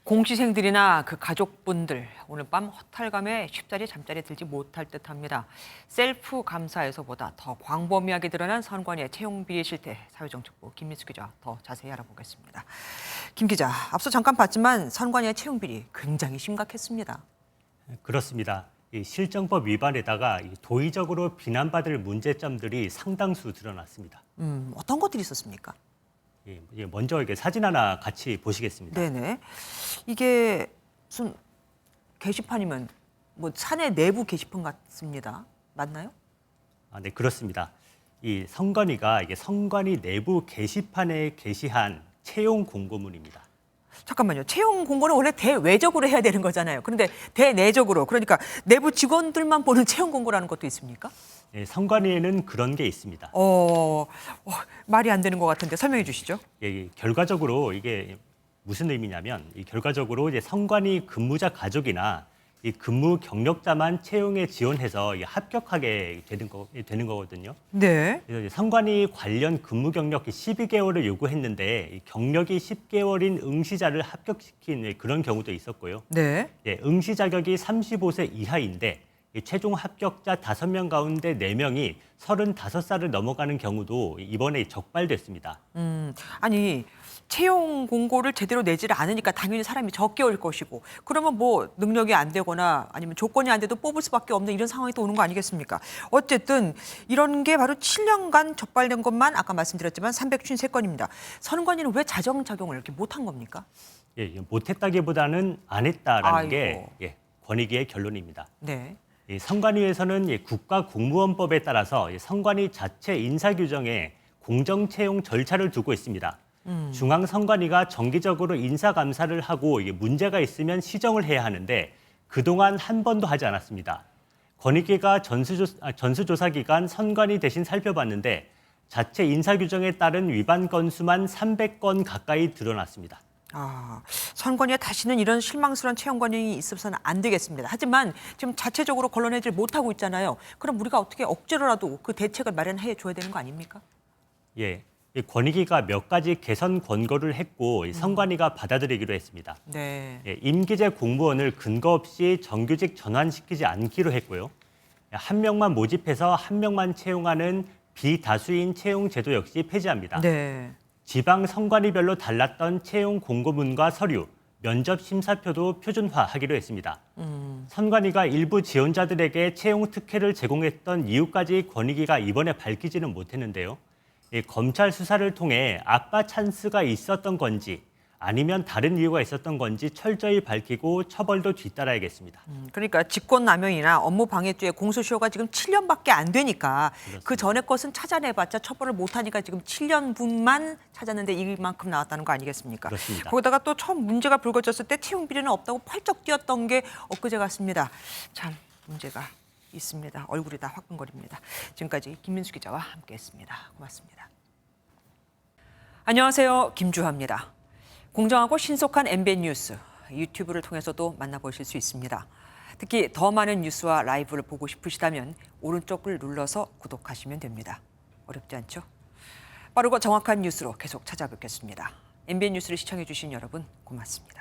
공시생들이나 그 가족분들 오늘 밤 허탈감에 쉽사리 잠자리에 들지 못할 듯합니다. 셀프 감사에서보다 더 광범위하게 드러난 선관위의 채용 비리 실태, 사회정책부 김민수 기자 더 자세히 알아보겠습니다. 김 기자, 앞서 잠깐 봤지만 선관위의 채용 비리 굉장히 심각했습니다. 그렇습니다. 이 실정법 위반에다가 도의적으로 비난받을 문제점들이 상당수 드러났습니다. 어떤 것들이 있었습니까? 먼저 사진 하나 같이 보시겠습니다. 네네. 이게 무슨 게시판이면 뭐 사내 내부 게시판 같습니다. 맞나요? 네, 그렇습니다. 이 선관위가 선관위 내부 게시판에 게시한 채용 공고문입니다. 잠깐만요. 채용 공고는 원래 대외적으로 해야 되는 거잖아요. 그런데 대내적으로, 그러니까 내부 직원들만 보는 채용 공고라는 것도 있습니까? 선관위에는 그런 게 있습니다. 말이 안 되는 것 같은데 설명해 주시죠. 결과적으로 이게 무슨 의미냐면 결과적으로 선관위 근무자 가족이나 이 근무 경력자만 채용에 지원해서 합격하게 되는 거거든요. 네. 그래서 선관위 관련 근무 경력 12개월을 요구했는데 경력이 10개월인 응시자를 합격시킨 그런 경우도 있었고요. 네. 응시 자격이 35세 이하인데 최종 합격자 5명 가운데 4명이 35살을 넘어가는 경우도 이번에 적발됐습니다. 아니 채용 공고를 제대로 내지를 않으니까 당연히 사람이 적게 올 것이고, 그러면 뭐 능력이 안 되거나 아니면 조건이 안 돼도 뽑을 수밖에 없는 이런 상황이 또 오는 거 아니겠습니까? 어쨌든 이런 게 바로 7년간 적발된 것만 아까 말씀드렸지만 353건입니다. 선관위는 왜 자정작용을 이렇게 못한 겁니까? 못했다기보다는 안 했다라는 아이고. 게 권익위의 결론입니다. 네. 선관위에서는 국가공무원법에 따라서 선관위 자체 인사규정에 공정채용 절차를 두고 있습니다. 중앙선관위가 정기적으로 인사감사를 하고 문제가 있으면 시정을 해야 하는데 그동안 한 번도 하지 않았습니다. 권익위가 전수조사 기간 선관위 대신 살펴봤는데 자체 인사규정에 따른 위반 건수만 300건 가까이 드러났습니다. 선관위에 다시는 이런 실망스러운 채용 관행이 있어서는 안 되겠습니다. 하지만 지금 자체적으로 걸러내질 못하고 있잖아요. 그럼 우리가 어떻게 억지로라도 그 대책을 마련해 줘야 되는 거 아닙니까? 이 권익위가 몇 가지 개선 권고를 했고 선관위가 받아들이기로 했습니다. 네. 임기제 공무원을 근거 없이 정규직 전환시키지 않기로 했고요. 한 명만 모집해서 한 명만 채용하는 비다수인 채용 제도 역시 폐지합니다. 네. 지방 선관위별로 달랐던 채용 공고문과 서류, 면접 심사표도 표준화하기로 했습니다. 선관위가 일부 지원자들에게 채용 특혜를 제공했던 이유까지 권익위가 이번에 밝히지는 못했는데요. 검찰 수사를 통해 악바 찬스가 있었던 건지 아니면 다른 이유가 있었던 건지 철저히 밝히고 처벌도 뒤따라야겠습니다. 그러니까 직권남용이나 업무방해죄의 공소시효가 지금 7년밖에 안 되니까 그렇습니다. 그 전에 것은 찾아내봤자 처벌을 못하니까 지금 7년분만 찾았는데 이만큼 나왔다는 거 아니겠습니까? 그렇습니다. 거기다가 또 처음 문제가 불거졌을 때 채용 비리는 없다고 펄쩍 뛰었던 게 엊그제 같습니다. 참 문제가 있습니다. 얼굴이 다 화끈거립니다. 지금까지 김민수 기자와 함께했습니다. 고맙습니다. 안녕하세요. 김주하입니다. 공정하고 신속한 MBN 뉴스, 유튜브를 통해서도 만나보실 수 있습니다. 특히 더 많은 뉴스와 라이브를 보고 싶으시다면 오른쪽을 눌러서 구독하시면 됩니다. 어렵지 않죠? 빠르고 정확한 뉴스로 계속 찾아뵙겠습니다. MBN 뉴스를 시청해 주신 여러분 고맙습니다.